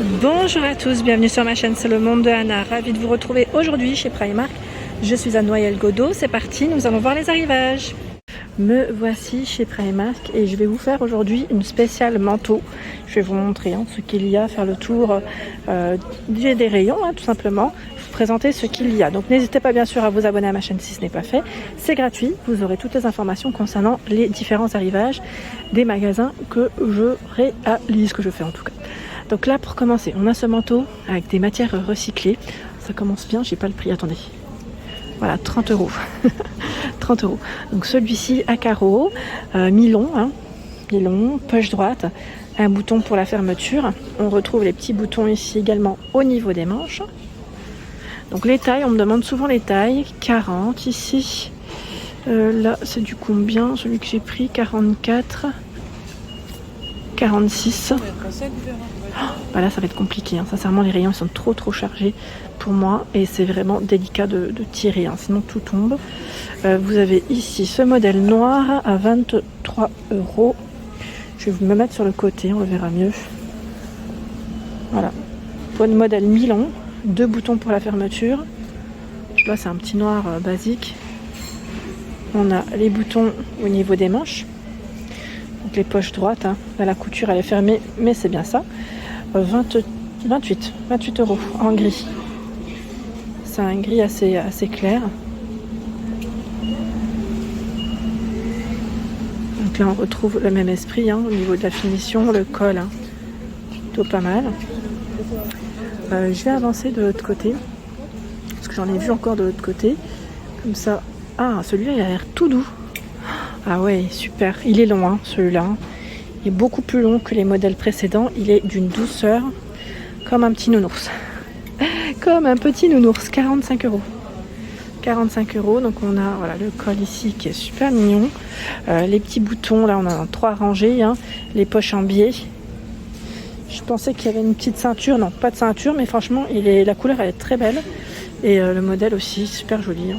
Bonjour à tous, bienvenue sur ma chaîne, c'est le monde de Anna. Ravie de vous retrouver aujourd'hui chez Primark. Je suis à Noyelles-Godault, c'est parti, nous allons voir les arrivages. Me voici chez Primark et je vais vous faire aujourd'hui une spéciale manteau. Je vais vous montrer ce qu'il y a, faire le tour des rayons tout simplement, vous présenter ce qu'il y a. Donc n'hésitez pas bien sûr à vous abonner à ma chaîne si ce n'est pas fait. C'est gratuit, vous aurez toutes les informations concernant les différents arrivages des magasins que je réalise, que je fais en tout cas. Donc là pour commencer, on a ce manteau avec des matières recyclées. Ça commence bien, j'ai pas le prix, attendez. Voilà, 30 €. 30 €. Donc celui-ci à carreaux, mi-long, mi-long, poche droite, un bouton pour la fermeture. On retrouve les petits boutons ici également au niveau des manches. Donc les tailles, on me demande souvent les tailles. 40 ici. Là c'est du combien? Celui que j'ai pris, 44. 46. Bah là ça va être compliqué, sincèrement les rayons sont trop chargés pour moi et c'est vraiment délicat de tirer, sinon tout tombe. Vous avez ici ce modèle noir à 23 €. Je vais me mettre sur le côté, on le verra mieux. Voilà, pour le modèle mi-long, 2 boutons pour la fermeture. Là c'est un petit noir basique. On a les boutons au niveau des manches. Donc les poches droites, là la couture elle est fermée mais c'est bien ça. 28 € en gris. C'est un gris assez clair. Donc là on retrouve le même esprit au niveau de la finition, le col plutôt pas mal. Je vais avancer de l'autre côté parce que j'en ai vu encore de l'autre côté comme ça. Ah, celui-là il a l'air tout doux. Ah ouais, super, il est long celui-là. Il est beaucoup plus long que les modèles précédents. Il est d'une douceur comme un petit nounours. Comme un petit nounours. 45 €. 45 €. Donc on a le col ici qui est super mignon. Les petits boutons, là on a 3 rangées. Les poches en biais. Je pensais qu'il y avait une petite ceinture. Non, pas de ceinture. Mais franchement, la couleur elle est très belle. Et le modèle aussi, super joli.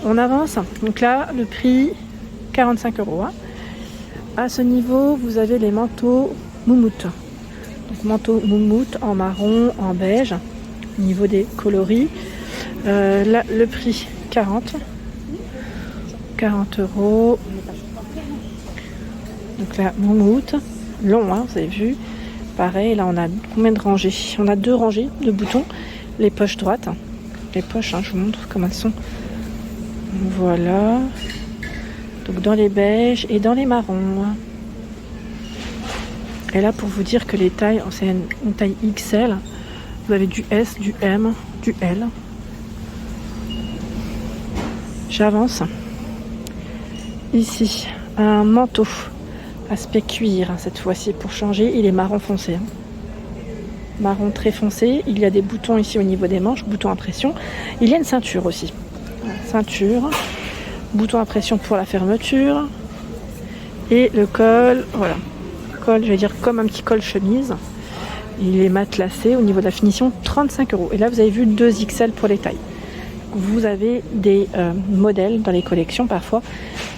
On avance. Donc là, le prix, 45 €. À ce niveau, vous avez les manteaux moumoute. Donc manteau moumoute en marron, en beige, au niveau des coloris. Là, le prix, 40 €. Donc là, moumoute, long, vous avez vu. Pareil, là, on a combien de rangées? On a 2 rangées de boutons. Les poches droites. Les poches, je vous montre comment elles sont. Voilà. Donc dans les beiges et dans les marrons. Et là pour vous dire que les tailles, c'est une taille XL. Vous avez du S, du M, du L. J'avance. Ici, un manteau. Aspect cuir cette fois-ci pour changer. Il est marron foncé. Marron très foncé. Il y a des boutons ici au niveau des manches, boutons à pression. Il y a une ceinture aussi. Ceinture. Bouton à pression pour la fermeture. Et le col, voilà. Col, je vais dire comme un petit col chemise. Il est matelassé au niveau de la finition, 35 €. Et là, vous avez vu 2 XL pour les tailles. Vous avez des modèles dans les collections parfois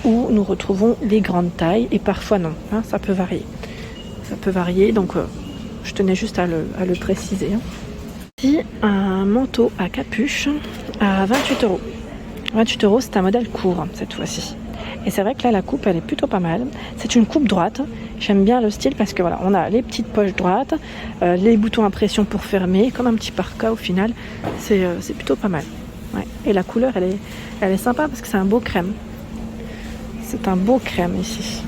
où nous retrouvons les grandes tailles et parfois non. Ça peut varier. Ça peut varier, donc je tenais juste à le préciser. Ici, un manteau à capuche à 28 €. 28 €, c'est un modèle court cette fois-ci. Et c'est vrai que là, la coupe, elle est plutôt pas mal. C'est une coupe droite. J'aime bien le style parce que voilà, on a les petites poches droites, les boutons à pression pour fermer, comme un petit parka au final. C'est plutôt pas mal. Ouais. Et la couleur, elle est sympa parce que c'est un beau crème. C'est un beau crème ici.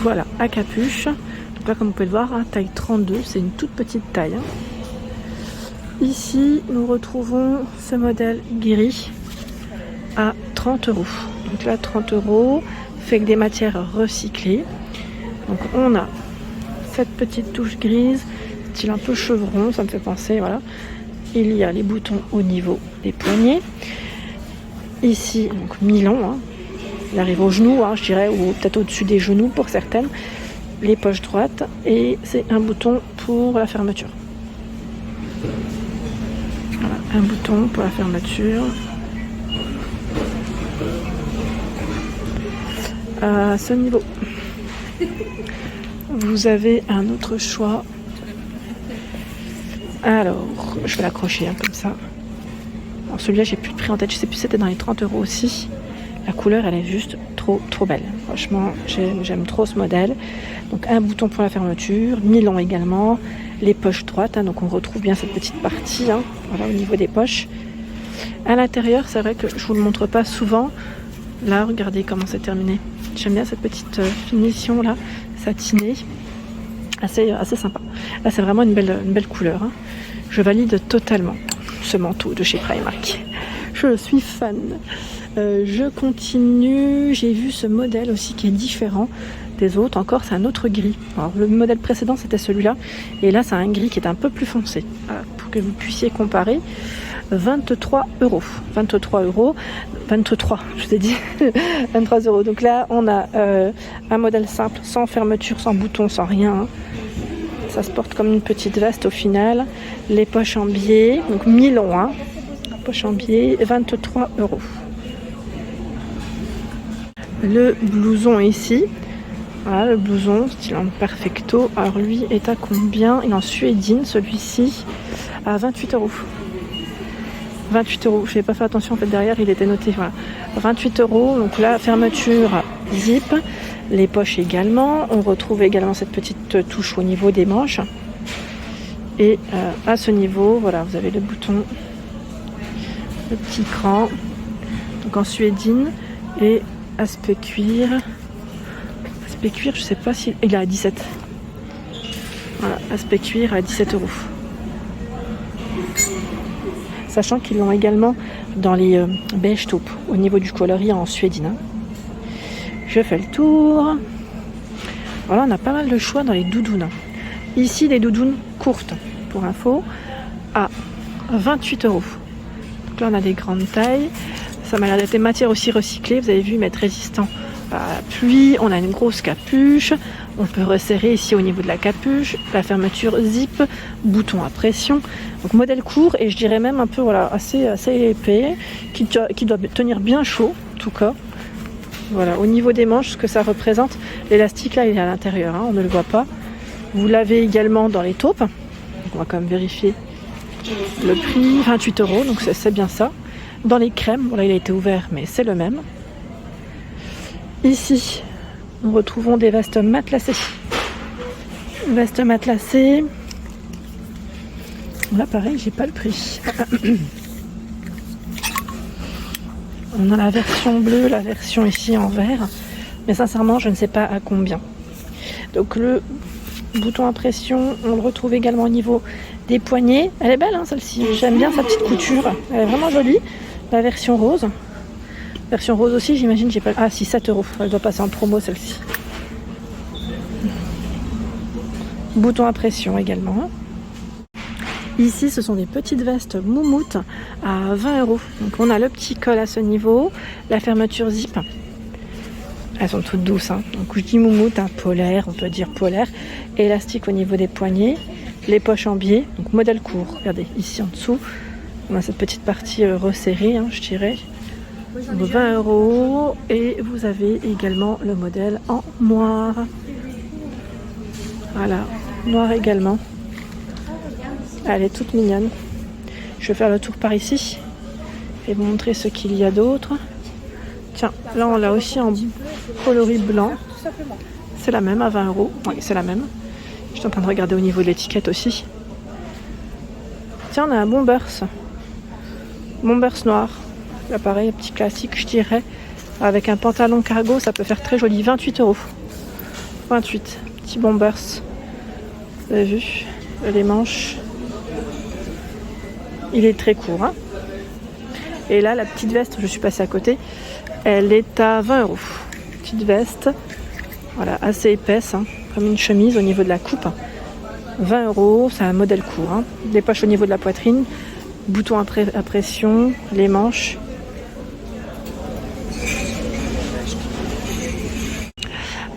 Voilà, à capuche. Donc là, comme vous pouvez le voir, taille 32, c'est une toute petite taille. Ici, nous retrouvons ce modèle gris à 30 €. Donc là, 30 € fait avec des matières recyclées. Donc on a cette petite touche grise, style un peu chevron, ça me fait penser, voilà. Il y a les boutons au niveau des poignets. Ici, donc mi-long, il arrive aux genoux, je dirais, ou peut-être au-dessus des genoux pour certaines. Les poches droites et c'est un bouton pour la fermeture. Voilà, un bouton pour la fermeture. À ce niveau, vous avez un autre choix. Alors, je vais l'accrocher comme ça. Alors, celui-là, j'ai plus de prix en tête. Je sais plus si c'était dans les 30 € aussi. La couleur, elle est juste trop belle. Franchement, j'aime trop ce modèle. Donc, un bouton pour la fermeture, nylon également. Les poches droites, donc on retrouve bien cette petite partie, voilà, au niveau des poches. À l'intérieur, c'est vrai que je vous le montre pas souvent. Là, regardez comment c'est terminé. J'aime bien cette petite finition là, satinée, assez sympa. Là, c'est vraiment une belle couleur. Je valide totalement ce manteau de chez Primark. Je suis fan. Je continue. J'ai vu ce modèle aussi qui est différent des autres. Encore, c'est un autre gris. Alors, le modèle précédent, c'était celui-là. Et là, c'est un gris qui est un peu plus foncé. Voilà, pour que vous puissiez comparer. 23 €. 23 €. 23, je vous ai dit. 23 €. Donc là, on a un modèle simple, sans fermeture, sans bouton, sans rien. Ça se porte comme une petite veste au final. Les poches en biais, donc mi-long. Poche en biais, 23 €. Le blouson ici. Voilà, le blouson, style en perfecto. Alors lui est à combien? Il est en suédine, celui-ci, à 28 €. 28 €. Je n'ai pas fait attention en fait derrière, il était noté. Voilà. 28 €. Donc la fermeture zip, les poches également. On retrouve également cette petite touche au niveau des manches. Et à ce niveau, voilà, vous avez le bouton, le petit cran. Donc en suédine et aspect cuir. Aspect cuir, je sais pas si il est à 17. Voilà, aspect cuir à 17 €. Sachant qu'ils l'ont également dans les beige taupe au niveau du coloris en suédine. Je fais le tour. Voilà, on a pas mal de choix dans les doudounes. Ici, les doudounes courtes, pour info, à 28 €. Donc là, on a des grandes tailles. Ça m'a l'air d'être des matières aussi recyclées. Vous avez vu, mettre résistant à la pluie. On a une grosse capuche. On peut resserrer ici au niveau de la capuche. La fermeture zip, bouton à pression. Donc modèle court et je dirais même un peu voilà, assez épais, qui doit tenir bien chaud, en tout cas. Voilà, au niveau des manches, ce que ça représente, l'élastique là il est à l'intérieur, on ne le voit pas. Vous l'avez également dans les taupes. Donc, on va quand même vérifier le prix, 28 €, donc c'est bien ça. Dans les crèmes, voilà, il a été ouvert, mais c'est le même. Ici, nous retrouvons des vestes matelassées. Vestes matelassées. Là, pareil, j'ai pas le prix. On a la version bleue, la version ici en vert. Mais sincèrement, je ne sais pas à combien. Donc le bouton à pression, on le retrouve également au niveau des poignets. Elle est belle, celle-ci. J'aime bien sa petite couture. Elle est vraiment jolie. La version rose. Version rose aussi, j'imagine. J'ai pas. Ah, si, 7 €. Elle doit passer en promo, celle-ci. Bouton à pression également. Ici, ce sont des petites vestes moumoute à 20 €. Donc, on a le petit col à ce niveau, la fermeture zip. Elles sont toutes douces. Donc, je dis moumoute, polaire, on peut dire polaire. Élastique au niveau des poignets. Les poches en biais, donc modèle court. Regardez, ici en dessous, on a cette petite partie resserrée, je dirais. Donc, 20 €. Et vous avez également le modèle en noir. Voilà, noir également. Elle est toute mignonne. Je vais faire le tour par ici et vous montrer ce qu'il y a d'autre. Tiens, là on l'a aussi en coloris blanc. C'est la même à 20 €. Oui, c'est la même. Je suis en train de regarder au niveau de l'étiquette aussi. Tiens, on a un Bombers. Bombers noir. Là pareil, un petit classique je dirais. Avec un pantalon cargo, ça peut faire très joli. 28 €. 28. Petit Bombers. Vous avez vu les manches. Il est très court. Et là, la petite veste, je suis passée à côté, elle est à 20 €. Petite veste, voilà, assez épaisse, comme une chemise au niveau de la coupe. 20 €, c'est un modèle court. Des poches au niveau de la poitrine, bouton à pression, les manches.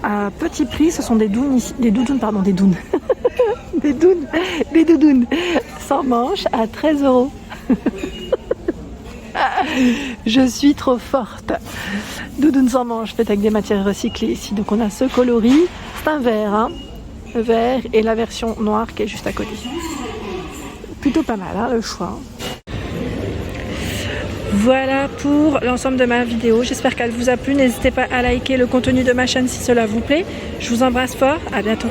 À petit prix, ce sont des doudounes, des doudounes. des doudounes sans manches à 13 €. Je suis trop forte. Doudounes sans manches faites avec des matières recyclées ici. Donc on a ce coloris, c'est un vert. vert et la version noire qui est juste à côté. Plutôt pas mal hein, le choix. Voilà pour l'ensemble de ma vidéo. J'espère qu'elle vous a plu. N'hésitez pas à liker le contenu de ma chaîne si cela vous plaît. Je vous embrasse fort. À bientôt.